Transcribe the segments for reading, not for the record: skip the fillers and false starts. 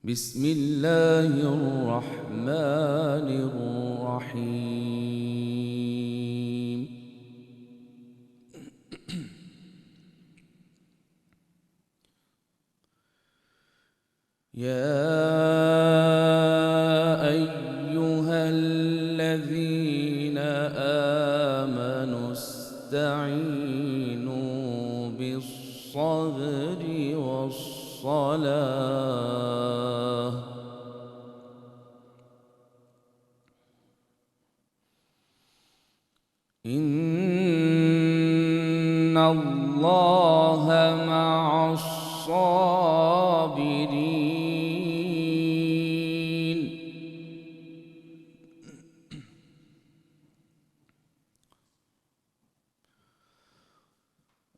بسم الله الرحمن الرحيم. يا أيها الذين آمنوا استعينوا بالصبر والصلاة إن الله مع الصابرين.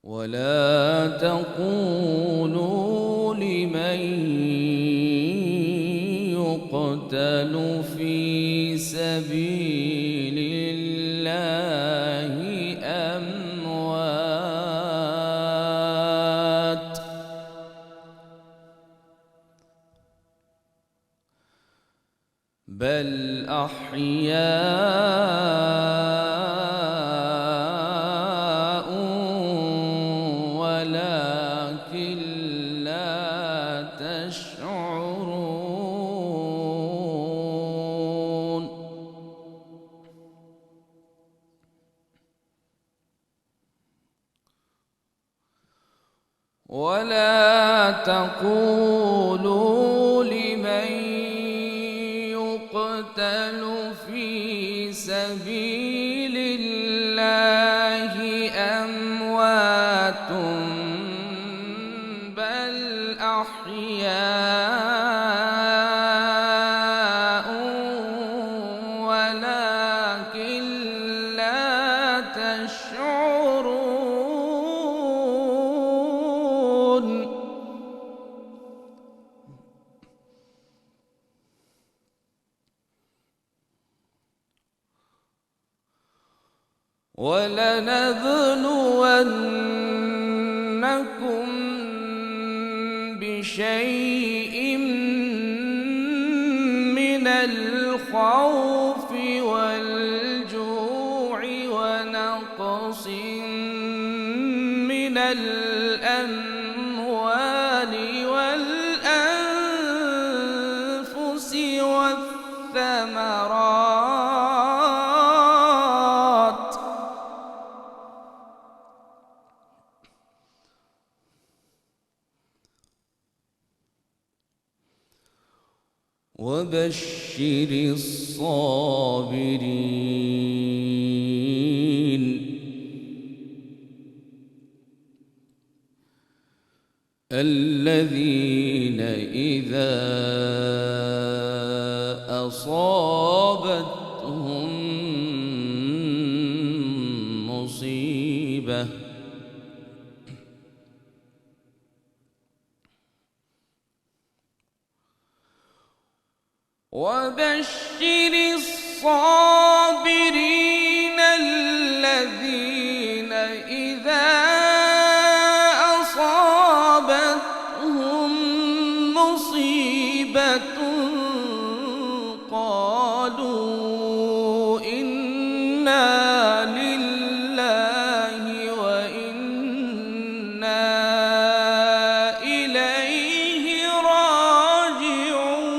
ولا تقولوا لمن يقتل في سبيل الله أموات، بل أحياء ولكن لا تشعرون. ولا تقولوا لمن يقتل في سبيل الله أموات، بل أحياء ولكن لا تشعرون. ولنبلونكم بشيء من الخوف والجوع ونقص من الأموال والأنفس والثمرات، وبشر الصابرين الذين إذا أصابتهم مصيبة وبشر الصابرين الذين إذا أصابتهم مصيبة قالوا إنا لله وإنا إليه راجعون.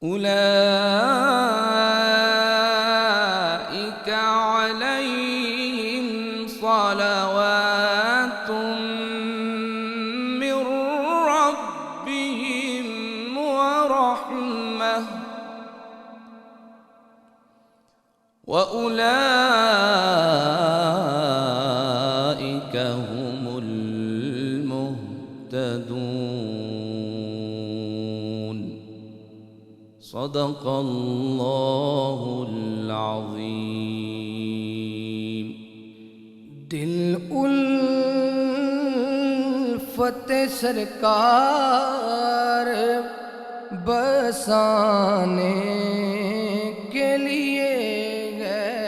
أولئك عليهم صلوات من ربهم ورحمة وأولئك هم المهتدون. صدق الله العظيم. دل الفت سرکار بسانے کے لیے گئے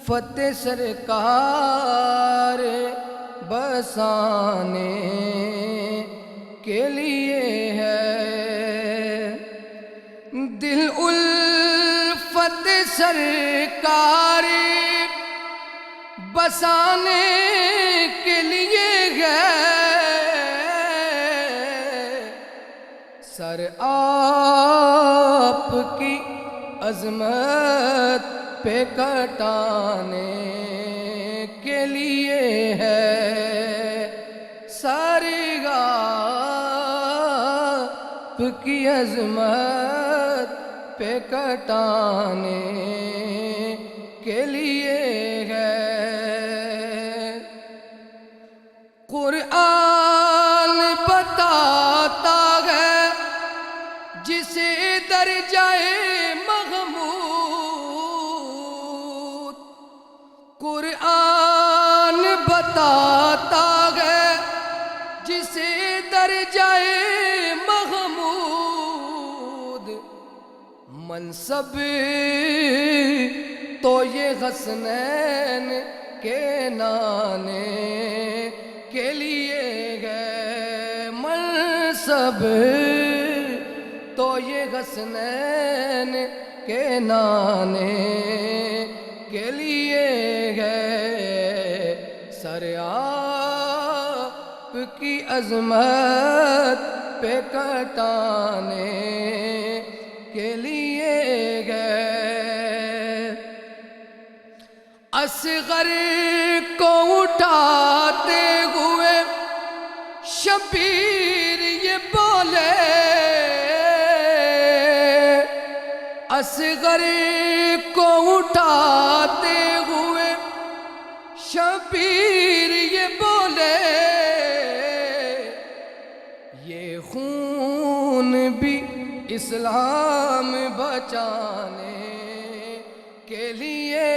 فتح سرکار بسانے کے لیے ہے، دل الفت سرکار بسانے کے لیے ہے، سر آپ کی عظمت پہ کٹانے کے لیے ہے، ساری آپ کی عظمت پہ کٹانے کے لیے ہے، قرآن بتاتا ہے جسے درجۂ محمود، قرآن بتاتا ہے جسے درجۂ محمود، منصب تو یہ حسنین کے نانے کے لیے ہے، منصب تو یہ حسنین کے نانے کے لیے ہے، سر آپ کی عظمت پہ کٹانے کے لیے ہے، اصغر کو اٹھاتے ہوئے شبیر یہ بولے، اصغر کو اٹھاتے ہوئے شبیر یہ بولے، یہ خون بھی اسلام بچانے کے لیے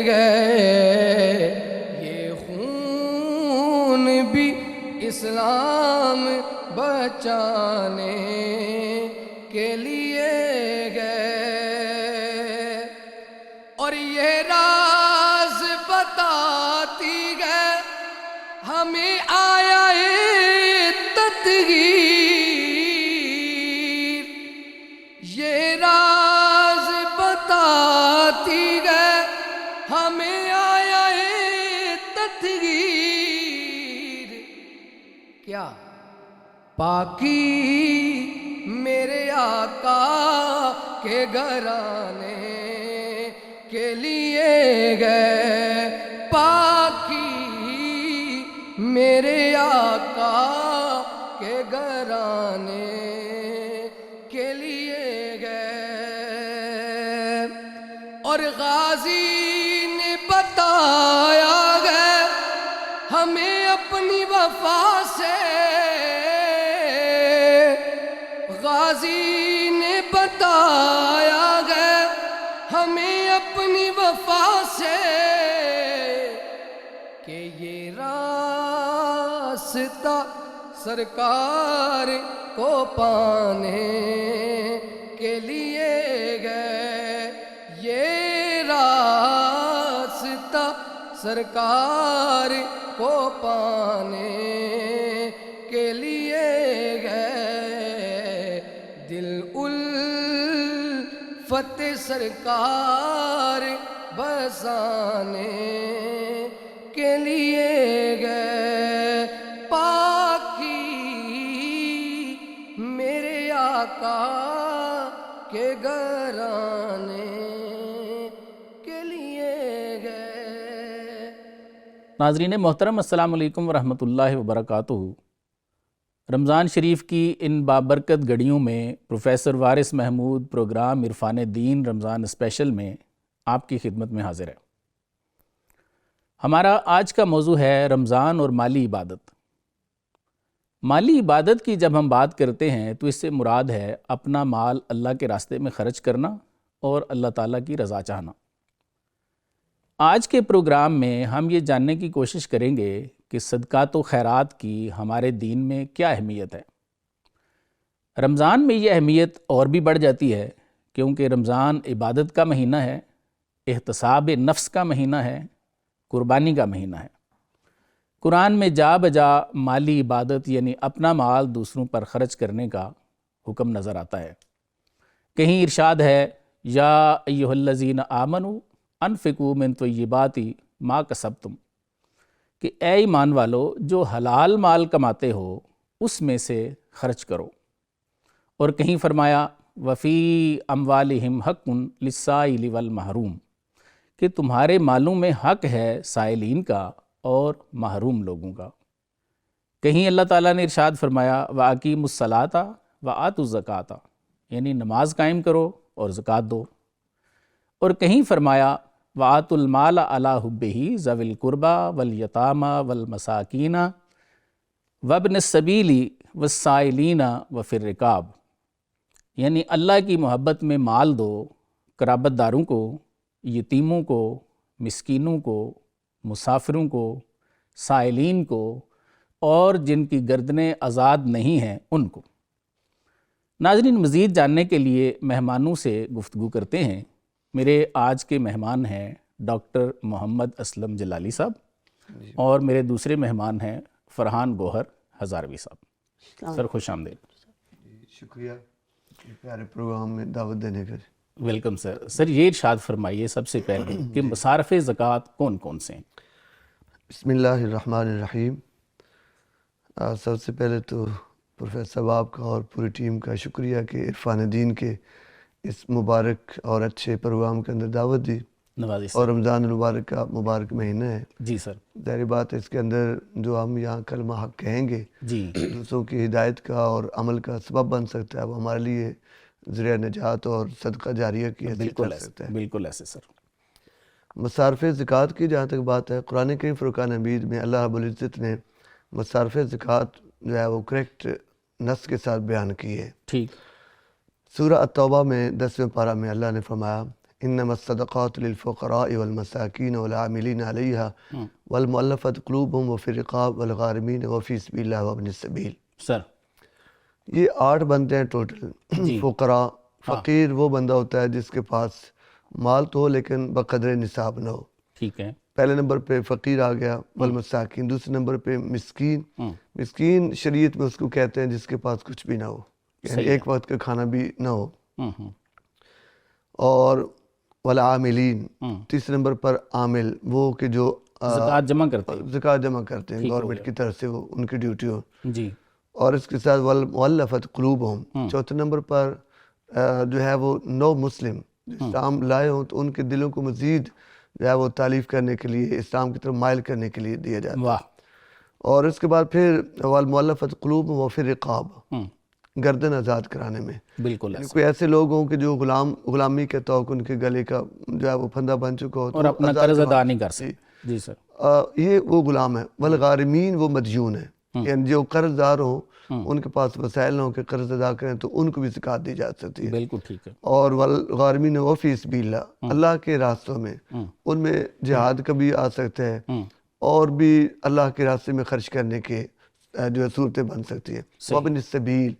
گئے، یہ خون بھی اسلام بچانے کے لیے گئے، اور یہ راز بتاتی ہے ہمیں آیا تطہیر، یہ راز بتاتی ہے ہمیں آیا تطہیر، کیا پاکی میرے آقا کے گھرانے کے لیے گئے، پاکی میرے آقا کے گھرانے کے لیے گئے، اور غازی نے بتایا ہے ہمیں اپنی وفا سے، غازی نے بتایا ہے ہمیں اپنی وفا سے کہ یہ راستہ سرکار کو پانے کے لیے گئے، یہ راستہ سرکار کو پانے کے لیے گئے، دل الفت سرکار بسانے کے لیے گئے، پاکی میرے آقا کے گھرانے کے لیے گئے۔ ناظرین محترم، السلام علیکم ورحمۃ اللہ وبرکاتہ۔ رمضان شریف کی ان بابرکت گھڑیوں میں پروفیسر وارث محمود پروگرام عرفان دین رمضان اسپیشل میں آپ کی خدمت میں حاضر ہے۔ ہمارا آج کا موضوع ہے رمضان اور مالی عبادت۔ مالی عبادت کی جب ہم بات کرتے ہیں تو اس سے مراد ہے اپنا مال اللہ کے راستے میں خرچ کرنا اور اللہ تعالیٰ کی رضا چاہنا۔ آج کے پروگرام میں ہم یہ جاننے کی کوشش کریں گے کہ صدقات و خیرات کی ہمارے دین میں کیا اہمیت ہے۔ رمضان میں یہ اہمیت اور بھی بڑھ جاتی ہے کیونکہ رمضان عبادت کا مہینہ ہے، احتساب نفس کا مہینہ ہے، قربانی کا مہینہ ہے۔ قرآن میں جا بجا مالی عبادت یعنی اپنا مال دوسروں پر خرچ کرنے کا حکم نظر آتا ہے۔ کہیں ارشاد ہے یا ایھا الذین آمنوا انفقوا من طیبات ما کسبتم، کہ اے ایمان والو جو حلال مال کماتے ہو اس میں سے خرچ کرو۔ اور کہیں فرمایا وفی اموالہم حق للسائل والمحروم، کہ تمہارے مالوں میں حق ہے سائلین کا اور محروم لوگوں کا۔ کہیں اللہ تعالیٰ نے ارشاد فرمایا وَأَقِیمُوا الصَّلَاةَ وَآتُوا الزَّکَاةَ، یعنی نماز قائم کرو اور زکوٰۃ دو۔ اور کہیں فرمایا وَآتُوا الْمَالَ عَلَىٰ حُبِّهِ ذَوِي الْقُرْبَىٰ وَالْيَتَامَىٰ وَالْمَسَاكِينَ وَابْنِ السَّبِيلِ وَالسَّائِلِينَ وَفِي الرِّقَابِ، یعنی اللہ کی محبت میں مال دو قرابت داروں کو، یتیموں کو، مسکینوں کو، مسافروں کو، سائلین کو، اور جن کی گردنیں آزاد نہیں ہیں ان کو۔ ناظرین، مزید جاننے کے لیے مہمانوں سے گفتگو کرتے ہیں۔ میرے آج کے مہمان ہیں ڈاکٹر محمد اسلم جلالی صاحب، اور میرے دوسرے مہمان ہیں فرحان گوہر ہزاروی صاحب۔ سر خوش آمدید۔ شکریہ پیارے پروگرام میں دعوت دینے کا۔ Welcome sir. سر یہ ارشاد فرمائیے سب سے پہلے کہ مصارف زکوٰۃ کون کون سے ہیں؟ بسم اللہ الرحمن الرحیم۔ سب سے پہلے تو پروفیسر صاحب کا اور پوری ٹیم کا شکریہ کہ عرفان دین کے اس مبارک اور اچھے پروگرام کے اندر دعوت دی، نوازی سر۔ اور رمضان المبارک کا مبارک مہینہ ہے۔ جی سر۔ ظاہر بات ہے اس کے اندر جو ہم یہاں کلمہ حق کہیں گے جی، دوسروں کی ہدایت کا اور عمل کا سبب بن سکتا ہے، وہ ہمارے لیے ذریعہ نجات اور صدقہ جاریہ کی حیثیت رکھ سکتا ہے۔ بالکل ایسے سر۔ مصارف زکوٰۃ کی جہاں تک بات ہے، قرآن کریم فرقان حمید میں اللہ رب العزت نے مصارف زکوٰۃ جو ہے وہ کریکٹ نص کے ساتھ بیان کی ہے۔ ٹھیک۔ سورہ التوبہ میں 10ویں پارہ میں اللہ نے فرمایا انما الصدقات للفقراء والمساکین والعاملین علیہا والمؤلفۃ قلوبہم وفی الرقاب والغارمین وفی سبیل اللہ وابن السبیل۔ سر یہ 8 بندے ہیں ٹوٹل۔ فقراء، فقیر وہ بندہ ہوتا ہے جس کے پاس مال تو ہو لیکن بقدر نصاب نہ ہو۔ ٹھیک ہے۔ پہلے نمبر پہ فقیر آ گیا، والمساکین دوسرے نمبر پہ مسکین۔ مسکین شریعت میں اس کو کہتے ہیں جس کے پاس کچھ بھی نہ ہو، یعنی ایک وقت کا کھانا بھی نہ ہو۔ اور والعاملین تیسرے نمبر پر عامل، وہ کہ جو زکوٰۃ جمع کرتے ہیں، زکوٰۃ جمع کرتے ہیں گورنمنٹ کی طرف سے، وہ ان کی ڈیوٹی ہو۔ جی۔ اور اس کے ساتھ والمؤلفۃ قلوبہم، چوتھے نمبر پر جو ہے وہ نو مسلم اسلام لائے ہوں تو ان کے دلوں کو مزید جو ہے وہ تعلیف کرنے کے لیے، اسلام کی طرف مائل کرنے کے لیے دیا جاتا ہے۔ واہ۔ اور اس کے بعد پھر والمؤلفۃ قلوبہم وفی الرقاب، گردن آزاد کرانے میں۔ بالکل یعنی ایسے۔ کوئی ایسے لوگ ہوں کہ جو غلامی کے توقع ان کے گلے کا جو ہے وہ پھندا بن چکا ہو اور اپنا قرض ادا نہیں کر سکتے۔ جی سر۔ یہ وہ غلام ہے۔ والغارمین وہ مدیون ہے، یعنی جو قرض دار ہوں ان کے پاس وسائل نہ ہوں کہ قرض ادا کریں تو ان کو بھی زکوٰۃ دی جا سکتی ہے۔ بالکل ٹھیک ہے۔ اور والغارمین وفی سبیل اللہ، اللہ کے راستوں میں، ان میں جہاد کا بھی آ سکتا ہے اور بھی اللہ کے راستے میں خرچ کرنے کے جو ہے صورتیں بن سکتی ہیں۔ وابن السبیل،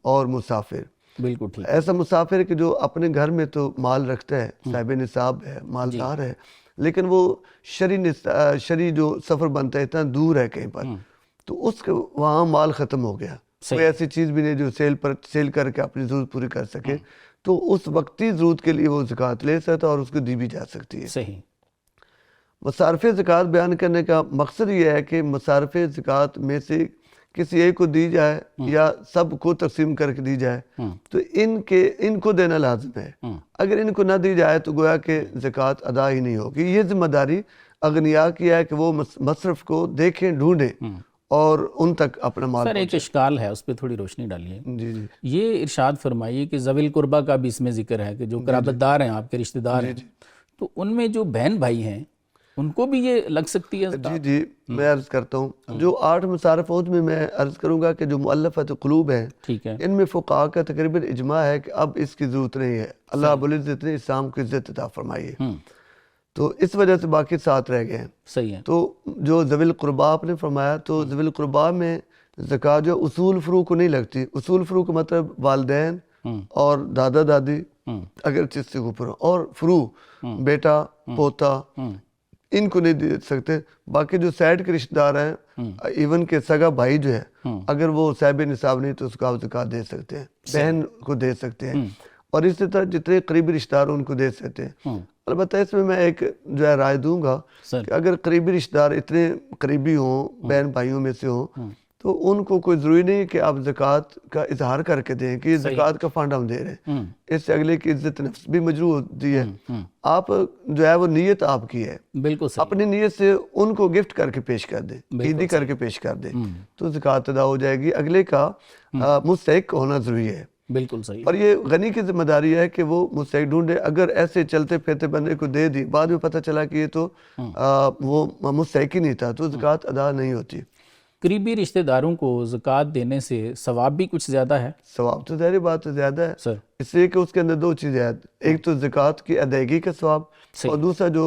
اور مسافر۔ بالکل ٹھیک۔ ایسا مسافر کہ جو اپنے گھر میں تو مال رکھتا ہے، صاحب نصاب ہے، مالدار ہے، لیکن وہ شرعی جو سفر بنتا ہے اتنا دور ہے کہیں پر، تو اس کے وہاں مال ختم ہو گیا، کوئی ایسی چیز بھی نہیں جو سیل کر کے اپنی ضرورت پوری کر سکے، تو اس وقتی ضرورت کے لیے وہ زکوٰۃ لے سکتا ہے اور اس کو دی بھی جا سکتی ہے۔ صحیح۔ مصارف زکوٰۃ بیان کرنے کا مقصد یہ ہے کہ مصارف زکوٰۃ میں سے کسی ایک کو دی جائے یا سب کو تقسیم کر کے دی جائے تو ان کو دینا لازم ہے۔ اگر ان کو نہ دی جائے تو گویا کہ زکوٰۃ ادا ہی نہیں ہوگی۔ یہ ذمہ داری اغنیاء کی ہے کہ وہ مصرف کو دیکھیں، ڈھونڈیں اور ان تک اپنا مال۔ سر ایک اشکال ہے، اس پہ تھوڑی روشنی ڈالیے۔ جی جی۔ یہ ارشاد فرمائیے کہ ذوی القربہ کا بھی اس میں ذکر ہے کہ جو قرابت دار ہیں، آپ کے رشتہ دار ہیں، تو ان میں جو بہن بھائی ہیں ان کو بھی یہ لگ سکتی ہے؟ جی جی، میں عرض کرتا ہوں جو 8 مصارف ہیں میں عرض کروں گا کہ جو مؤلفۃ قلوب ہیں، ٹھیک ہے، ان میں فقہاء کا تقریباً اجماع ہے کہ اب اس کی ضرورت نہیں ہے۔ اللہ رب العزت نے اسلام کو عزت عطا فرمائی ہے، تو اس وجہ سے باقی 7 رہ گئے ہیں۔ صحیح ہے۔ تو جو ذوی القربا آپ نے فرمایا، تو ذوی القربا میں زکوٰۃ جو اصول فروع کو نہیں لگتی۔ اصول فروع کا مطلب والدین اور دادا دادی اگر جس سے اوپر ہو، اور فرو بیٹا پوتا ان کو نہیں دے سکتے. باقی جو سائڈ کے رشتہ دار ہیں، ایون کہ سگا بھائی جو ہے، اگر وہ صاحب نصاب نہیں تو اس کو آپ زکوٰۃ دے سکتے ہیں، بہن کو دے سکتے ہیں، اور اسی طرح جتنے قریبی رشتہ دار ان کو دے سکتے ہیں. البتہ اس میں ایک جو ہے رائے دوں گا کہ اگر قریبی رشتہ دار اتنے قریبی ہوں، بہن بھائیوں میں سے ہوں، تو ان کو کوئی ضروری نہیں کہ آپ زکوٰۃ کا اظہار کر کے دیں کہ یہ زکوٰۃ کا فنڈ ہم دے رہے ہیں. اس سے اگلے کی عزت نفس بھی مجروح ہوتی ہے. آپ جو ہے وہ نیت آپ کی ہے، بالکل اپنی نیت سے ان کو گفٹ کر کے پیش کر دیں، عیدی کر کے پیش کر دیں، تو زکوٰۃ ادا ہو جائے گی. اگلے کا مستحق ہونا ضروری ہے. بالکل صحیح. اور یہ غنی کی ذمہ داری ہے کہ وہ مستحق ڈھونڈے. اگر ایسے چلتے پھرتے بندے کو دے دی، بعد میں پتہ چلا کہ یہ تو وہ مستحق ہی نہیں تھا، تو زکوٰۃ ادا نہیں ہوتی. قریبی رشتہ داروں کو زکوٰۃ دینے سے ثواب بھی کچھ زیادہ ہے؟ ثواب تو ظاہری بات ہے زیادہ ہے سر، اس لیے کہ اس کے اندر دو چیزیں ہیں، ایک تو زکوٰۃ کی ادائیگی کا ثواب، اور دوسرا جو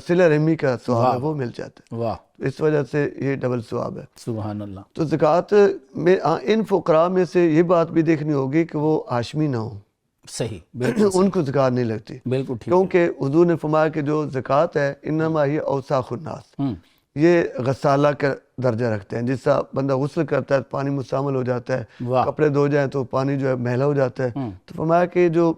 صلہ رحمی کا ثواب ہے وہ مل جاتا ہے. واہ، اس وجہ سے یہ ڈبل ثواب ہے. سبحان اللہ. تو زکوٰۃ میں ان فقراء میں سے یہ بات بھی دیکھنی ہوگی کہ وہ ہاشمی نہ ہوں. صحیح، بالکل ان کو زکوٰۃ نہیں لگتی، بالکل ٹھیک. کیونکہ حضور نے فرمایا کہ جو زکوٰۃ ہے انما ہی اوساخ الناس، یہ غسالہ کا درجہ رکھتے ہیں. جس طرح بندہ غسل کرتا ہے پانی مستعمل ہو جاتا ہے، کپڑے دھو جائیں تو پانی جو ہے میلا ہو جاتا ہے. تو فرمایا کہ جو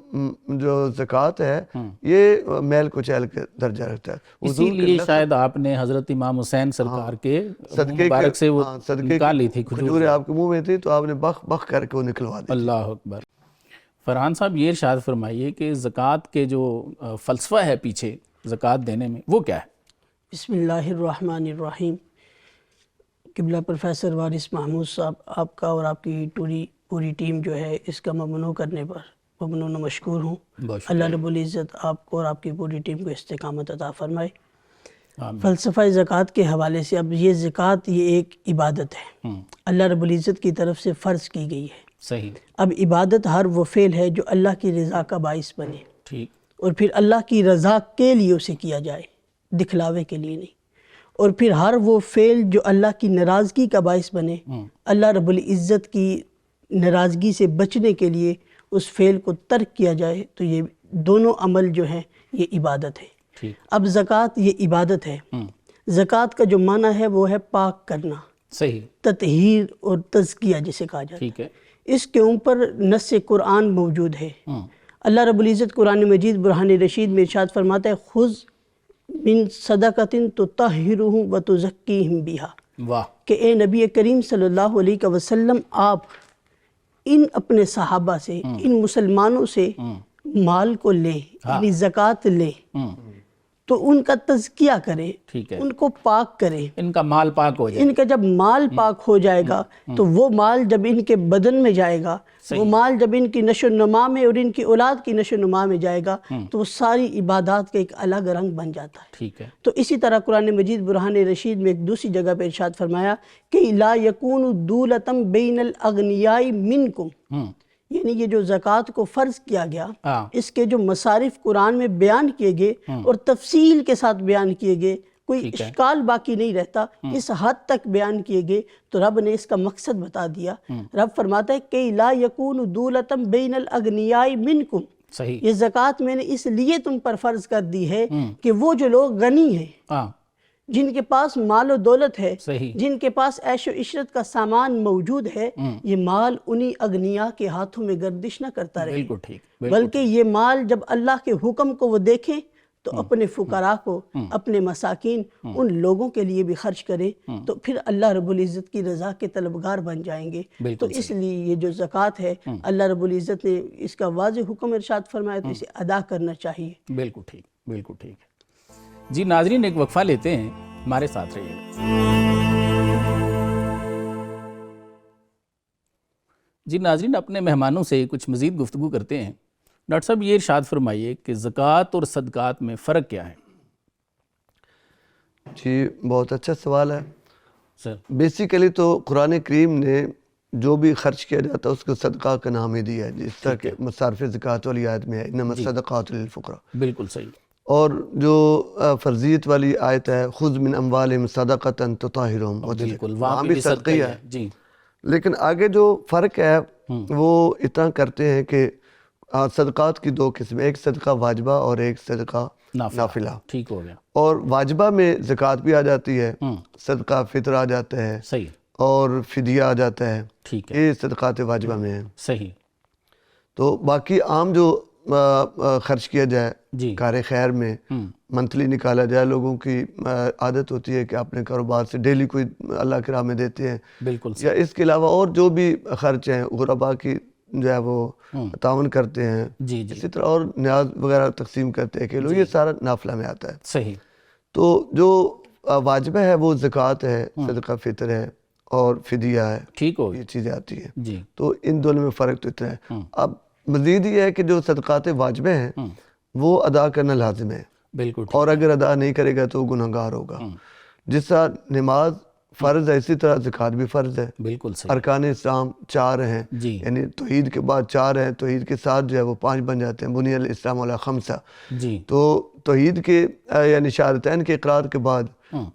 زکوٰۃ ہے یہ میل کچیل کا درجہ رکھتا ہے. اسی لیے شاید آپ نے حضرت امام حسین سرکار کے صدقے مبارک سے وہ صدقے نکال لی تھی کھجوریں آپ کے منہ میں تھی تو آپ نے بخ بخ کر کے وہ نکلوا دی. اللہ اکبر. فرحان صاحب یہ ارشاد فرمائیے کہ زکوٰۃ کے جو فلسفہ ہے پیچھے زکوٰۃ دینے میں وہ کیا ہے؟ بسم اللہ الرحمن الرحیم. قبلہ پروفیسر وارث محمود صاحب، آپ کا اور آپ کی پوری ٹیم جو ہے اس کا ممنوع کرنے پر ممنون و مشکور ہوں. اللہ رب العزت آپ کو اور آپ کی پوری ٹیم کو استقامت عطا فرمائے. فلسفہ زکوٰۃ کے حوالے سے، اب یہ زکوٰۃ یہ ایک عبادت ہے، اللہ رب العزت کی طرف سے فرض کی گئی ہے. صحیح. اب عبادت ہر وہ فعل ہے جو اللہ کی رضا کا باعث بنے، ٹھیک، اور پھر اللہ کی رضا کے لیے اسے کیا جائے، دکھلاوے کے لیے نہیں. اور پھر ہر وہ فعل جو اللہ کی ناراضگی کا باعث بنے، اللہ رب العزت کی ناراضگی سے بچنے کے لیے اس فعل کو ترک کیا جائے، تو یہ دونوں عمل جو ہیں یہ عبادت ہے. اب زکوٰۃ یہ عبادت ہے. زکوٰۃ کا جو معنی ہے وہ ہے پاک کرنا، صحیح، تطہیر اور تزکیہ جسے کہا جاتا ہے. ٹھیک ہے. اس کے اوپر نص قرآن موجود ہے. اللہ رب العزت قرآن مجید برہان رشید میں ارشاد فرماتا ہے، خذ من صدقۃ تطہرھم وتزکیھم بہا. واہ. کہ اے نبی کریم صلی اللہ علیہ وسلم، آپ ان اپنے صحابہ سے، ان مسلمانوں سے مال کو لیں، یعنی زکوٰۃ لیں، تو ان کا تزکیہ کریں، ٹھیک ہے، ان کو پاک کریں. ان کا مال پاک ہو جائے. ان کا جب مال پاک ہو جائے گا تو وہ مال جب ان کے بدن میں جائے گا، وہ مال جب ان کی نشو و نما میں اور ان کی اولاد کی نشو و نما میں جائے گا، تو وہ ساری عبادات کا ایک الگ رنگ بن جاتا ہے. ٹھیک ہے. تو اسی طرح قرآن مجید برہان رشید میں ایک دوسری جگہ پہ ارشاد فرمایا کہ لا یکون دولتم بین الاغنیاء منکم، یعنی یہ جو زکوٰۃ کو فرض کیا گیا، اس کے جو مصارف قرآن میں بیان کیے گئے اور تفصیل کے ساتھ بیان کیے گئے، کوئی اشکال باقی نہیں رہتا، اس حد تک بیان کیے گئے، تو رب نے اس کا مقصد بتا دیا. رب فرماتا ہے کہ لا یکون دولتم بین الاغنیاء منکم، صحیح، یہ زکوٰۃ میں نے اس لیے تم پر فرض کر دی ہے کہ وہ جو لوگ غنی ہیں، جن کے پاس مال و دولت ہے، جن کے پاس عیش و عشرت کا سامان موجود ہے، یہ مال انہی اغنیاء کے ہاتھوں میں گردش نہ کرتا رہے، بلکہ یہ مال جب اللہ کے حکم کو وہ دیکھیں تو اپنے فقراء کو، اپنے مساکین، ان لوگوں کے لیے بھی خرچ کریں، تو پھر اللہ رب العزت کی رضا کے طلبگار بن جائیں گے. تو اس لیے یہ جو زکوٰۃ ہے، اللہ رب العزت نے اس کا واضح حکم ارشاد فرمایا، تو اسے ادا کرنا چاہیے. بالکل ٹھیک، بالکل ٹھیک ہے. جی ناظرین، ایک وقفہ لیتے ہیں، ہمارے ساتھ رہیے گا. جی ناظرین، اپنے مہمانوں سے کچھ مزید گفتگو کرتے ہیں. ڈاکٹر صاحب یہ ارشاد فرمائیے کہ زکوٰۃ اور صدقات میں فرق کیا ہے؟ جی بہت اچھا سوال ہے سر. بیسیکلی تو قرآن کریم نے جو بھی خرچ کیا جاتا ہے اس کو صدقہ کا نام ہی دیا ہے، جس طرح کہ مصارف زکوٰۃ والی آیت میں ہے انما الصدقات للفقراء. بالکل صحیح. اور جو فرضیت والی آیت ہے خذ من اموالہم صدقۃ تطہرھم، بالکل وہاں بھی صدقہ ہے. جی. لیکن آگے جو فرق ہے وہ اتنا کرتے ہیں کہ صدقات کی دو قسمیں، ایک صدقہ واجبہ اور ایک صدقہ نافلہ. ٹھیک ہو گیا. اور واجبہ میں زکوٰۃ بھی آ جاتی ہے، صدقہ فطر آ جاتا ہے، صحیح، اور فدیہ آ جاتا ہے. ٹھیک ہے، یہ صدقات واجبہ میں ہیں. صحیح. تو باقی عام جو خرچ کیا جائے جی، کار خیر میں منتھلی نکالا جائے، لوگوں کی عادت ہوتی ہے کہ اپنے کاروبار سے ڈیلی کوئی اللہ کی راہ میں دیتے ہیں، بالکل یا اس کے علاوہ اور جو بھی خرچ ہیں غربا کی جو ہے وہ تعاون کرتے ہیں، جی جی، اسی طرح اور نیاز وغیرہ تقسیم کرتے ہیں کہ لوگ، یہ سارا نافلہ میں آتا ہے. صحیح. تو جو واجبہ ہے وہ زکوٰۃ ہے، صدقہ فطر ہے اور فدیہ ہے، ٹھیک ہو گیا. یہ چیزیں آتی ہیں. جی، تو ان دونوں میں فرق تو اتنا ہے. اب مزید یہ ہے کہ جو صدقات واجبہ ہیں وہ ادا کرنا لازم ہے، بالکل. اور اگر ادا نہیں کرے گا تو وہ گناہگار ہوگا. جس طرح نماز فرض ہے اسی طرح زکوٰۃ بھی فرض ہے. بالکل صحیح. ارکان اسلام 4 ہیں، جی یعنی توحید کے بعد 4 ہیں، توحید کے ساتھ جو ہے وہ 5 بن جاتے ہیں. بنی الاسلام علی 5. جی، تو توحید کے یعنی شہادتین کے اقرار کے بعد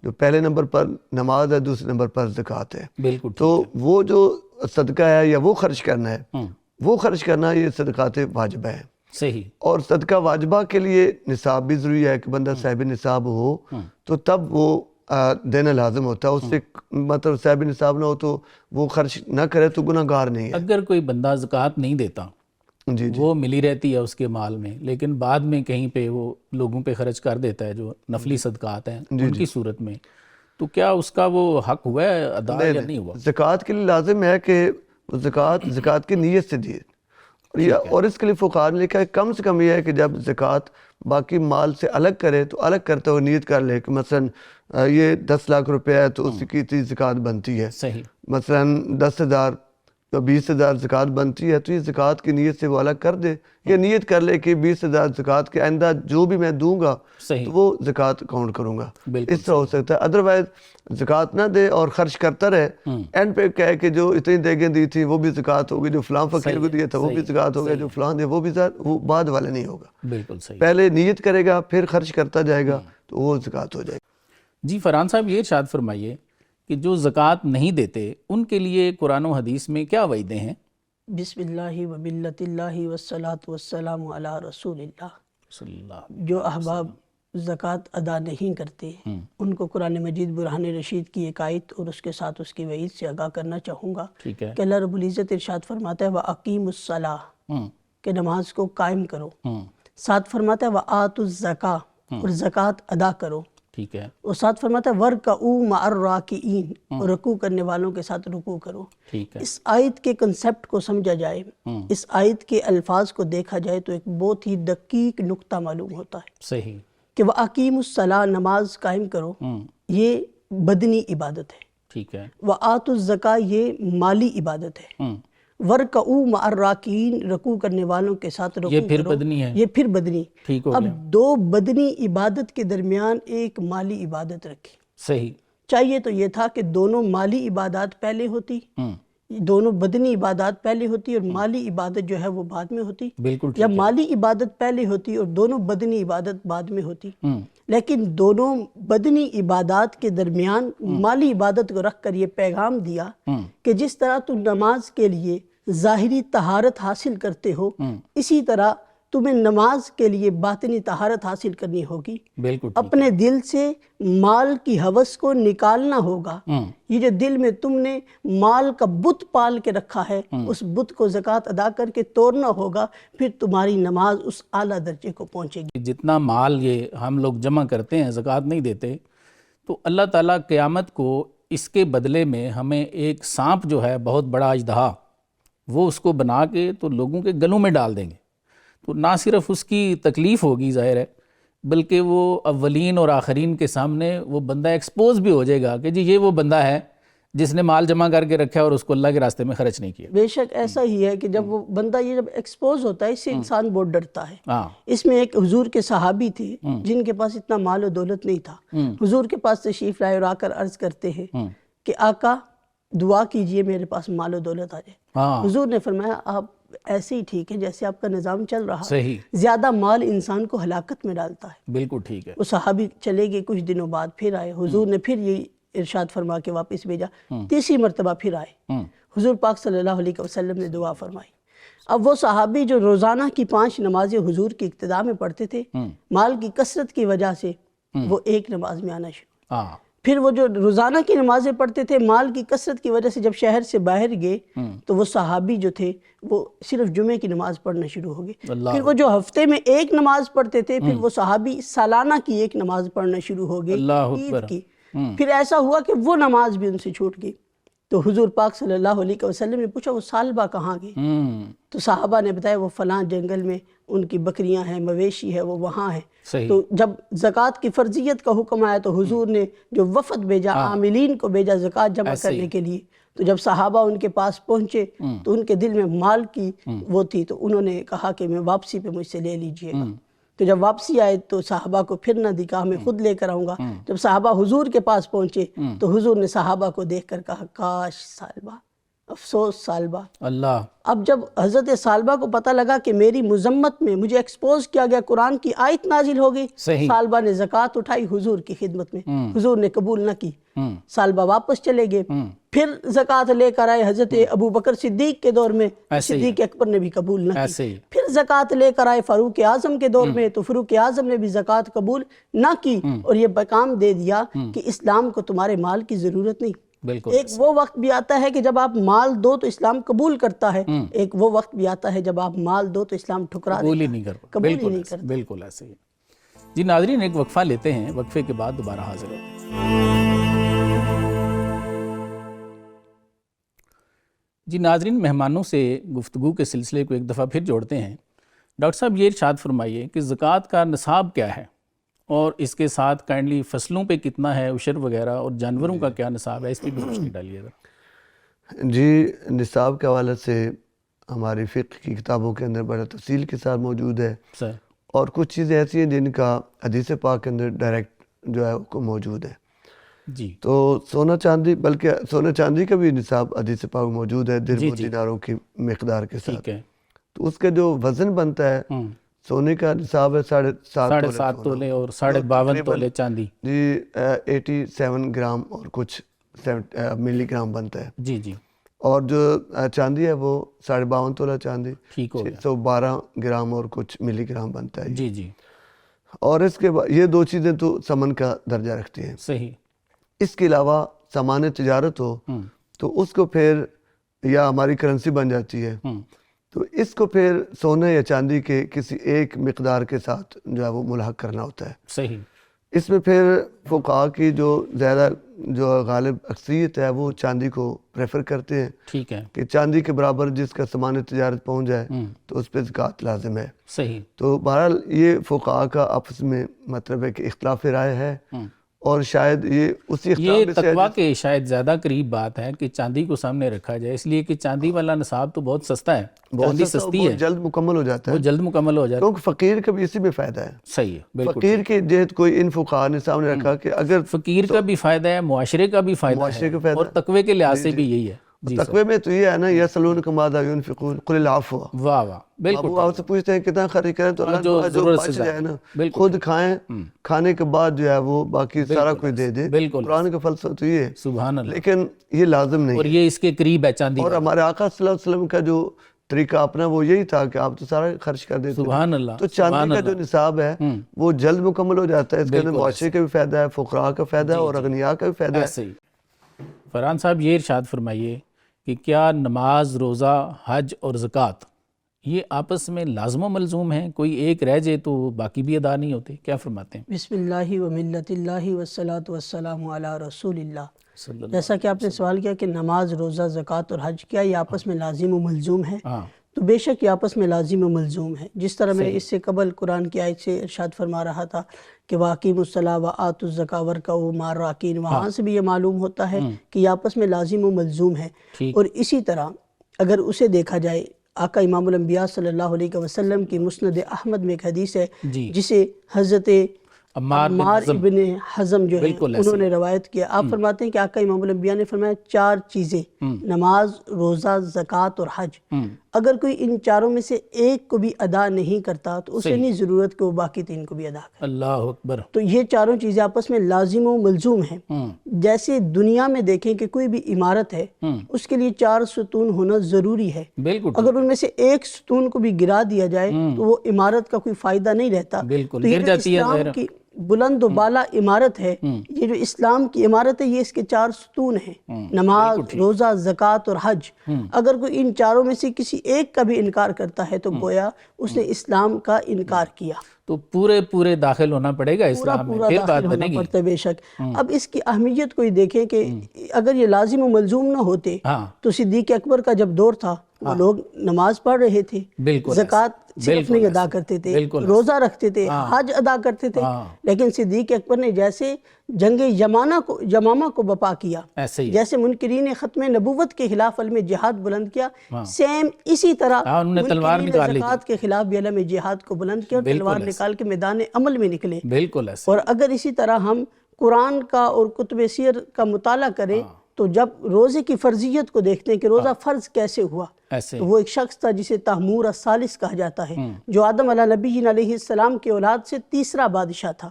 جو پہلے نمبر پر نماز ہے، دوسرے نمبر پر زکوٰۃ ہے. بالکل. تو وہ جو صدقہ ہے یا وہ خرچ کرنا ہے، وہ خرچ کرنا یہ صدقات واجبہ ہے. صحیح. اور صدقہ واجبہ کے لیے نصاب بھی ضروری ہے کہ بندہ صاحب نصاب ہو تو تب وہ دینا لازم ہوتا ہے. اس سے مطلب صاحب نصاب نہ ہو تو وہ خرچ نہ کرے تو گناہ گار نہیں ہے. اگر کوئی بندہ زکوٰۃ نہیں دیتا، جی جی، وہ ملی رہتی ہے اس کے مال میں، لیکن بعد میں کہیں پہ وہ لوگوں پہ خرچ کر دیتا ہے جو نفلی صدقات ہیں ان کی صورت میں، تو کیا اس کا وہ حق ہوا ہے ادا یا نہیں ہوا؟ زکوٰۃ کے لیے لازم ہے کہ زکوٰۃ کی نیت سے دیے. اور اس کے لیے فقہاء نے لکھا ہے کم سے کم یہ ہے کہ جب زکوٰۃ باقی مال سے الگ کرے تو الگ کرتے ہوئے نیت کر لے کہ مثلا یہ 10 لاکھ روپے ہے تو اس کی اتنی زکوٰۃ بنتی ہے. صحیح. مثلا 10,000 یا 20,000 زکوٰۃ بنتی ہے تو یہ زکوٰۃ کی نیت سے وہ الگ کر دے، یا نیت کر لے کہ 20,000 زکوٰۃ کے آئندہ جو بھی میں دوں گا صحیح. تو وہ زکوٰۃ کاؤنٹ کروں گا. بالکل اس طرح ہو سکتا ہے. ادروائز زکوٰۃ نہ دے اور خرچ کرتا رہے، اینڈ پہ کہے کہ جو اتنی دیگیں دی تھی وہ بھی زکوٰۃ ہوگی، جو فلاں فقیر کو دیا تھا وہ بھی زکوٰۃ ہوگا، جو فلاں دے وہ بھی وہ بعد والا نہیں ہوگا. بالکل صحیح. پہلے نیت کرے گا پھر خرچ کرتا جائے گا تو وہ زکوٰۃ ہو جائے گی. جی فرحان صاحب، یہ ارشاد فرمائیے کہ جو زکوٰۃ نہیں دیتے ان کے لیے قرآن و حدیث میں کیا وعدے ہیں؟ بسم اللہ و ملت اللہ والصلاة والسلام علی رسول اللہ. صلی اللہ. جو احباب زکوٰۃ ادا نہیں کرتے ان کو قرآن مجید برہان رشید کی ایک آیت اور اس کے ساتھ اس کی وعید سے آگاہ کرنا چاہوں گا. ٹھیک ہے. کہ اللہ رب العزت ارشاد فرماتا ہے وَأَقِیمُوا الصَّلَاةَ، کہ نماز کو قائم کرو. ساتھ فرماتا ہے وَآتُوا الزَّکَاةَ، اور زکوٰۃ ادا کرو. ٹھیک ہے. اور ساتھ فرماتا ہے وَارْکَعُوا مَعَ الرَّاکِعِینَ، اور رکوع کرنے والوں کے ساتھ رکوع کرو. ٹھیک ہے. اس آیت کے کنسپٹ کو سمجھا جائے، اس آیت کے الفاظ کو دیکھا جائے تو ایک بہت ہی دقیق نقطہ معلوم ہوتا ہے صحیح. کہ وَأَقِیمُوا الصَّلَاةَ، نماز قائم کرو، یہ بدنی عبادت ہے. ٹھیک ہے. وَآتُوا الزَّکَاةَ، یہ مالی عبادت ہے. وَارْکَعُوا مَعَ الرَّاکِعِینَ، رکوع کرنے والوں کے ساتھ رکوع یہ پھر کرو. بدنی ہے. یہ پھر بدنی. ٹھیک ہو اب گیا. دو بدنی عبادت کے درمیان ایک مالی عبادت رکھی. صحیح. چاہیے تو یہ تھا کہ دونوں مالی عبادات پہلے ہوتی، دونوں بدنی عبادات پہلے ہوتی اور مالی عبادت جو ہے وہ بعد میں ہوتی. بالکل. یا مالی عبادت پہلے ہوتی اور دونوں بدنی عبادت بعد میں ہوتی. لیکن دونوں بدنی عبادات کے درمیان مالی عبادت کو رکھ کر یہ پیغام دیا کہ جس طرح تو نماز کے لیے ظاہری طہارت حاصل کرتے ہو، اسی طرح تمہیں نماز کے لیے باطنی طہارت حاصل کرنی ہوگی. بالکل. اپنے دل سے مال کی ہوس کو نکالنا ہوگا. یہ جو دل میں تم نے مال کا بت پال کے رکھا ہے، اس بت کو زکوٰۃ ادا کر کے توڑنا ہوگا، پھر تمہاری نماز اس اعلیٰ درجے کو پہنچے گی. جتنا مال یہ ہم لوگ جمع کرتے ہیں زکوٰۃ نہیں دیتے، تو اللہ تعالیٰ قیامت کو اس کے بدلے میں ہمیں ایک سانپ جو ہے بہت بڑا اژدہا، وہ اس کو بنا کے تو لوگوں کے گلوں میں ڈال دیں گے. تو نہ صرف اس کی تکلیف ہوگی ظاہر ہے، بلکہ وہ اولین اور آخرین کے سامنے وہ بندہ ایکسپوز بھی ہو جائے گا کہ جی یہ وہ بندہ ہے جس نے مال جمع کر کے رکھا ہے اور اس کو اللہ کے راستے میں خرچ نہیں کیا. بے شک ایسا ہی ہے کہ جب وہ بندہ یہ جب ایکسپوز ہوتا ہے اس سے انسان بہت ڈرتا ہے. اس میں ایک حضور کے صحابی تھے جن کے پاس اتنا مال و دولت نہیں تھا. حضور کے پاس تشریف لائے اور آ کر عرض کرتے ہیں کہ آقا دعا کیجئے میرے پاس مال و دولت آ جائے. حضور نے فرمایا آپ ایسے ہی ٹھیک ہے جیسے آپ کا نظام چل رہا. صحیح. زیادہ مال انسان کو ہلاکت میں ڈالتا ہے. بالکل ٹھیک ہے. وہ صحابی چلے گئے، کچھ دنوں بعد پھر آئے. حضور نے پھر یہ ارشاد فرما کے واپس بھیجا. تیسری مرتبہ پھر آئے. حضور پاک صلی اللہ علیہ وسلم نے دعا فرمائی. اب وہ صحابی جو روزانہ کی 5 نمازیں حضور کی اقتداء میں پڑھتے تھے، مال کی کثرت کی وجہ سے وہ ایک نماز میں آنا شروع، پھر وہ جو روزانہ کی نمازیں پڑھتے تھے مال کی کثرت کی وجہ سے جب شہر سے باہر گئے تو وہ صحابی جو تھے وہ صرف جمعے کی نماز پڑھنا شروع ہو گئے، پھر وہ جو ہفتے میں ایک نماز پڑھتے تھے پھر وہ صحابی سالانہ کی ایک نماز پڑھنا شروع ہو گئے عید کی، پھر ایسا ہوا کہ وہ نماز بھی ان سے چھوٹ گئی، تو حضور پاک صلی اللہ علیہ وسلم نے پوچھا وہ سالبہ کہاں گئے؟ تو صحابہ نے بتایا وہ فلاں جنگل میں ان کی بکریاں ہیں، مویشی ہے، وہ وہاں ہے۔ تو جب زکوٰۃ کی فرضیت کا حکم آیا تو حضور نے جو وفد بھیجا، عاملین کو بھیجا زکوٰۃ جمع کرنے کے لیے، تو جب صحابہ ان کے پاس پہنچے تو ان کے دل میں مال کی وہ تھی، تو انہوں نے کہا کہ میں واپسی پہ مجھ سے لے لیجئے گا۔ تو جب واپسی آئے تو صحابہ کو پھر نہ دکھا، میں خود لے کر آؤں گا۔ جب صحابہ حضور کے پاس پہنچے تو حضور نے صحابہ کو دیکھ کر کہا کاش سالبہ، افسوس سالبہ۔ اللہ، اب جب حضرت سالبہ کو پتہ لگا کہ میری مذمت میں مجھے ایکسپوز کیا گیا، قرآن کی آیت نازل ہو گئی، سالبہ نے زکوٰۃ اٹھائی حضور کی خدمت میں، حضور نے قبول نہ کی، سالبہ واپس چلے گئے، پھر زکوٰۃ لے کر آئے حضرت ابو بکر صدیق کے دور میں، صدیق اکبر نے بھی قبول نہ کی، پھر زکوٰۃ لے کر آئے فاروق اعظم کے دور میں تو فاروق اعظم نے بھی زکوٰۃ قبول نہ کی اور یہ پیغام دے دیا کہ اسلام کو تمہارے مال کی ضرورت نہیں۔ ایک وہ وقت بھی آتا ہے کہ جب آپ مال دو تو اسلام قبول کرتا ہے، ایک وہ وقت بھی آتا ہے جب آپ مال دو تو اسلام ٹھکرا دیتا ہے، قبول ہی نہیں کرتا۔ بالکل ایسے ہی۔ جی ناظرین ایک وقفہ لیتے ہیں، وقفے کے بعد دوبارہ حاضر ہوتے ہیں۔ جی ناظرین مہمانوں سے گفتگو کے سلسلے کو ایک دفعہ پھر جوڑتے ہیں۔ ڈاکٹر صاحب یہ ارشاد فرمائیے کہ زکوٰۃ کا نصاب کیا ہے اور اس کے ساتھ کائنڈلی فصلوں پہ کتنا ہے عشر وغیرہ، اور جانوروں کا کیا نصاب ہے، اس کی بھی روشنی ڈالیے گا۔ جی نصاب کے حوالے سے ہماری فقہ کی کتابوں کے اندر بڑا تفصیل کے ساتھ موجود ہے، اور کچھ چیزیں ایسی ہیں جن کا حدیث پاک کے اندر ڈائریکٹ جو ہے وہ موجود ہے۔ جی تو سونا چاندی، بلکہ سونا چاندی کا بھی نصاب حدیث پاک موجود ہے درہم و دیناروں کی مقدار کے ساتھ، تو اس کا جو وزن بنتا ہے سونے کا نصاب ہے 7.5 تولے اور 52 تولے چاندی، جی 87 گرام اور کچھ ملی گرام بنتا ہے۔ جی جی، اور جو چاندی ہے وہ 52.5 تولہ چاندی 612 گرام اور کچھ ملی گرام بنتا ہے۔ جی جی، اور اس کے بعد یہ دو چیزیں تو ثمن کا درجہ رکھتی ہیں۔ صحیح۔ اس کے علاوہ سامان تجارت ہو تو اس کو پھر یا ہماری کرنسی بن جاتی ہے، تو اس کو پھر سونے یا چاندی کے کسی ایک مقدار کے ساتھ جو ہے وہ ملحق کرنا ہوتا ہے۔ صحیح۔ اس میں پھر فقہاء کی جو زیادہ جو غالب اکثریت ہے وہ چاندی کو پریفر کرتے ہیں، ٹھیک ہے، کہ چاندی کے برابر جس کا سامان تجارت پہنچ جائے تو اس پہ زکوٰۃ لازم ہے۔ صحیح۔ تو بہرحال یہ فقہاء کا آپس میں مطلب ہے کہ اختلاف رائے ہے، اور شاید یہ اسی یہ تقویٰ کے شاید زیادہ قریب بات ہے کہ چاندی کو سامنے رکھا جائے، اس لیے کہ چاندی والا نصاب تو بہت سستا ہے، چاندی سستی ہے، جلد مکمل ہو جاتا ہے، وہ جلد مکمل ہو جاتا ہے، کیونکہ فقیر کا بھی اسی میں فائدہ ہے۔ صحیح ہے، بالکل۔ فقیر کے جہت کوئی ان فقہاء نے سامنے رکھا کہ اگر فقیر کا بھی فائدہ ہے، معاشرے کا بھی فائدہ ہے، اور تقوی کے لحاظ سے بھی یہی ہے۔ تقوی میں تو یہ ہے نا، یسألونک ماذا ينفقون قل العفو، واہ واہ، بالکل۔ اب آپ سے پوچھتے ہیں کتنا خرچ کریں تو اللہ جو بچ جائے نا خود کھائیں، کھانے کے بعد جو ہے وہ باقی سارا کوئی دے دے۔ قرآن کا فلسفہ تو یہ ہے، سبحان اللہ، لیکن یہ لازم نہیں، اور یہ اس کے قریب ہے چاندی۔ اور ہمارے آقا صلی اللہ علیہ وسلم کا جو طریقہ اپنا وہ یہی تھا کہ آپ تو سارا خرچ کر دیتے، سبحان اللہ۔ تو چاندی کا جو نصاب ہے وہ جلد مکمل ہو جاتا ہے، اس کے اندر معاشرے کا بھی فائدہ ہے، فقراء کا فائدہ ہے، اور اغنیاء کا بھی فائدہ ہے۔ فرحان صاحب یہ ارشاد فرمائیے کہ کیا نماز، روزہ، حج اور زکوٰۃ یہ آپس میں لازم و ملزوم ہیں؟ کوئی ایک رہ جائے تو باقی بھی ادا نہیں ہوتے؟ کیا فرماتے ہیں؟ بسم اللہ و ملت اللہ والصلاة والسلام علی رسول اللہ۔ جیسا کہ آپ نے سوال کیا کہ نماز، روزہ، زکوٰۃ اور حج کیا یہ آپس میں لازم و ملزوم ہے، تو بے شک یہ آپس میں لازم و ملزوم ہے۔ جس طرح میں اس سے قبل قرآن کی آیت سے ارشاد فرما رہا تھا کہ وَأَقِیمُوا الصَّلَاةَ وَآتُوا الزَّکَاةَ وَارْکَعُوا مَعَ الرَّاکِعِینَ، وہاں سے بھی یہ معلوم ہوتا ہے کہ یہ آپس میں لازم و ملزوم ہے۔ اور اسی طرح اگر اسے دیکھا جائے، آقا امام الانبیاء صلی اللہ علیہ وسلم کی مسند احمد میں ایک حدیث ہے جسے حضرت عمار ابن حزم جو ہے انہوں نے روایت کیا۔ آپ فرماتے ہیں کہ آقا امام الانبیاء نے فرمایا 4 چیزیں، نماز، روزہ، زکوٰۃ اور حج، اگر کوئی ان چاروں میں سے ایک کو بھی ادا نہیں کرتا تو اسے نہیں ضرورت کہ وہ باقی 3 کو بھی ادا کرے. اللہ اکبر. تو یہ چاروں چیزیں آپس میں لازم و ملزوم ہیں. جیسے دنیا میں دیکھیں کہ کوئی بھی عمارت ہے اس کے لیے 4 ستون ہونا ضروری ہے. اگر ان میں سے ایک ستون کو بھی گرا دیا جائے تو وہ عمارت کا کوئی فائدہ نہیں رہتا. تو یہ جو اسلام کی بلند و بالا عمارت ہے، یہ جو اسلام کی عمارت ہے، یہ اس کے 4 ستون ہیں: نماز، روزہ، زکوٰۃ اور حج. اگر کوئی ان چاروں میں سے کسی ایک کا بھی انکار کرتا ہے تو گویا اس نے اسلام کا انکار کیا. تو پورے داخل ہونا پڑے گا اسلام میں، پھر بات بنے گی. پڑتا بے شک. اب اس کی اہمیت کو ہی دیکھیں کہ اگر یہ لازم و ملزوم نہ ہوتے تو صدیق اکبر کا جب دور تھا وہ لوگ نماز پڑھ رہے تھے، زکوٰۃ صرف نہیں ادا کرتے تھے، روزہ رکھتے تھے، حج ادا کرتے تھے. لیکن صدیق اکبر نے جیسے جنگ یمامہ کو بپا کیا، جیسے منکرین ختم نبوت کے خلاف علم جہاد بلند کیا، سیم اسی طرح منکرین زکوٰۃ کے خلاف بھی علم جہاد کو بلند کیا اور تلوار نکال کے میدان عمل میں نکلے. اور اگر اسی طرح ہم قرآن کا اور کتب سیر کا مطالعہ کریں تو جب روزے کی فرضیت کو دیکھتے ہیں کہ روزہ فرض کیسے ہوا، تو وہ ایک شخص تھا جسے تحمور الثالث کہا جاتا ہے، جو آدم علیہ نبی علیہ السلام کے اولاد سے 3را بادشاہ تھا.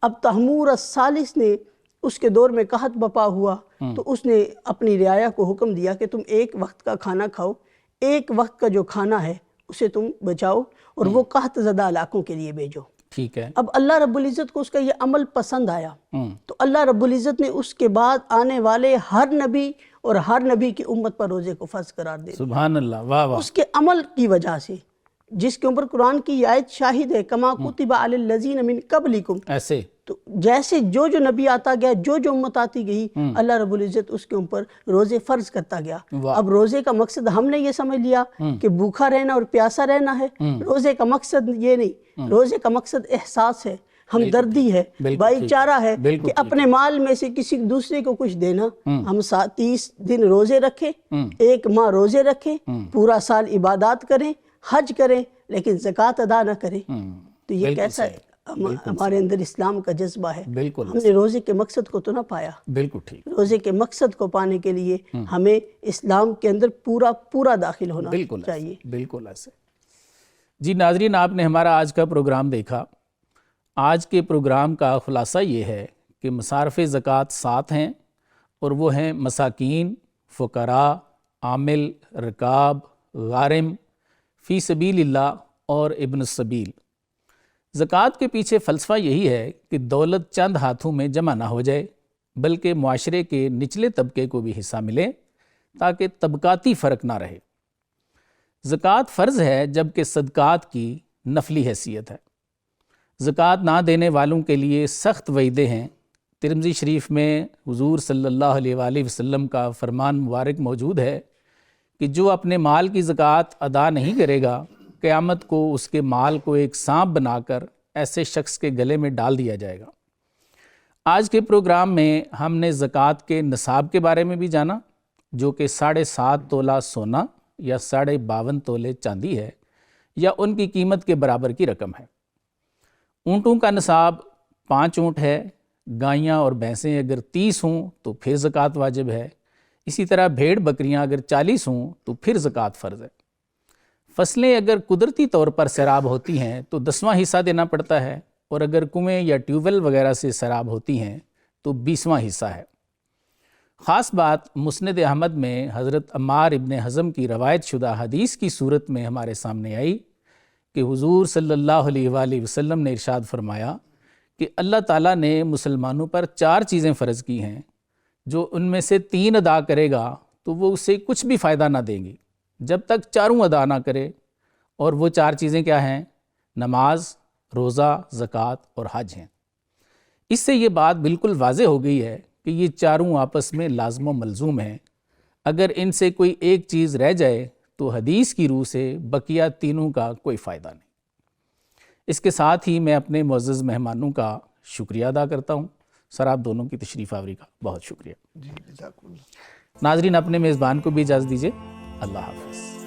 اب تحمور الثالث نے اس کے دور میں قحط بپا ہوا تو اس نے اپنی رعایا کو حکم دیا کہ تم 1 وقت کا کھانا کھاؤ، 1 وقت کا جو کھانا ہے اسے تم بچاؤ اور وہ قحط زدہ علاقوں کے لیے بھیجو. ٹھیک ہے. اب اللہ رب العزت کو اس کا یہ عمل پسند آیا تو اللہ رب العزت نے اس کے بعد آنے والے ہر نبی اور ہر نبی کی امت پر روزے کو فرض قرار دے دیا. سبحان اللہ. واہ واہ. اس کے عمل کی وجہ سے، جس کے اوپر قرآن کی آیت شاہد ہے، کما کتب علی الذین من قبلکم. ایسے تو جیسے جو نبی آتا گیا، جو امت آتی گئی، اللہ رب العزت اس کے اوپر روزے فرض کرتا گیا. اب روزے کا مقصد ہم نے یہ سمجھ لیا کہ بھوکا رہنا اور پیاسا رہنا ہے. روزے کا مقصد یہ نہیں، روزے کا مقصد احساس ہے، ہمدردی ہے، بھائی چارہ ہے کہ اپنے مال میں سے کسی دوسرے کو کچھ دینا. ہم 30 دن روزے رکھیں، 1 ماہ روزے رکھیں، پورا سال عبادات کریں، حج کریں، لیکن زکوٰۃ ادا نہ کریں. تو یہ کیسا ہے؟ ہمارے اندر اسلام کا جذبہ ہے. ہم نے روزے کے مقصد کو تو نہ پایا. بالکل ٹھیک. روزے کے مقصد کو پانے کے لیے ہمیں اسلام کے اندر پورا داخل ہونا چاہیے. بالکل ایسے. جی ناظرین، آپ نے ہمارا آج کا پروگرام دیکھا. آج کے پروگرام کا خلاصہ یہ ہے کہ مصارف زکوٰۃ 7 ہیں اور وہ ہیں مساکین، فقراء، عامل، رکاب، غارم، فی سبیل اللہ اور ابن السبیل. زکوٰۃ کے پیچھے فلسفہ یہی ہے کہ دولت چند ہاتھوں میں جمع نہ ہو جائے بلکہ معاشرے کے نچلے طبقے کو بھی حصہ ملے تاکہ طبقاتی فرق نہ رہے. زکوٰۃ فرض ہے جبکہ صدقات کی نفلی حیثیت ہے. زکوٰۃ نہ دینے والوں کے لیے سخت وعیدیں ہیں. ترمذی شریف میں حضور صلی اللہ علیہ وآلہ وسلم کا فرمان مبارک موجود ہے کہ جو اپنے مال کی زکوٰۃ ادا نہیں کرے گا، قیامت کو اس کے مال کو ایک سانپ بنا کر ایسے شخص کے گلے میں ڈال دیا جائے گا. آج کے پروگرام میں ہم نے زکوٰۃ کے نصاب کے بارے میں بھی جانا، جو کہ 7.5 تولہ سونا یا 52.5 تولے چاندی ہے یا ان کی قیمت کے برابر کی رقم ہے. اونٹوں کا نصاب 5 اونٹ ہے. گائیاں اور بھینسیں اگر 30 ہوں تو پھر زکوٰۃ واجب ہے. اسی طرح بھیڑ بکریاں اگر 40 ہوں تو پھر زکوٰۃ فرض ہے. فصلیں اگر قدرتی طور پر سیراب ہوتی ہیں تو 10واں حصہ دینا پڑتا ہے، اور اگر کنویں یا ٹیوب ویل وغیرہ سے سیراب ہوتی ہیں تو 20واں حصہ ہے. خاص بات مسند احمد میں حضرت عمار ابن حزم کی روایت شدہ حدیث کی صورت میں ہمارے سامنے آئی کہ حضور صلی اللہ علیہ وآلہ وسلم نے ارشاد فرمایا کہ اللہ تعالیٰ نے مسلمانوں پر 4 چیزیں فرض کی ہیں، جو ان میں سے 3 ادا کرے گا تو وہ اسے کچھ بھی فائدہ نہ دیں گی جب تک 4 ادا نہ کرے. اور وہ 4 چیزیں کیا ہیں؟ نماز، روزہ، زکوٰۃ اور حج ہیں. اس سے یہ بات بالکل واضح ہو گئی ہے کہ یہ 4 آپس میں لازم و ملزوم ہیں. اگر ان سے کوئی ایک چیز رہ جائے تو حدیث کی روح سے بقیہ 3 کا کوئی فائدہ نہیں. اس کے ساتھ ہی میں اپنے معزز مہمانوں کا شکریہ ادا کرتا ہوں. سر آپ دونوں کی تشریف آوری کا بہت شکریہ. ناظرین اپنے میزبان کو بھی اجازت دیجیے. اللہ حافظ.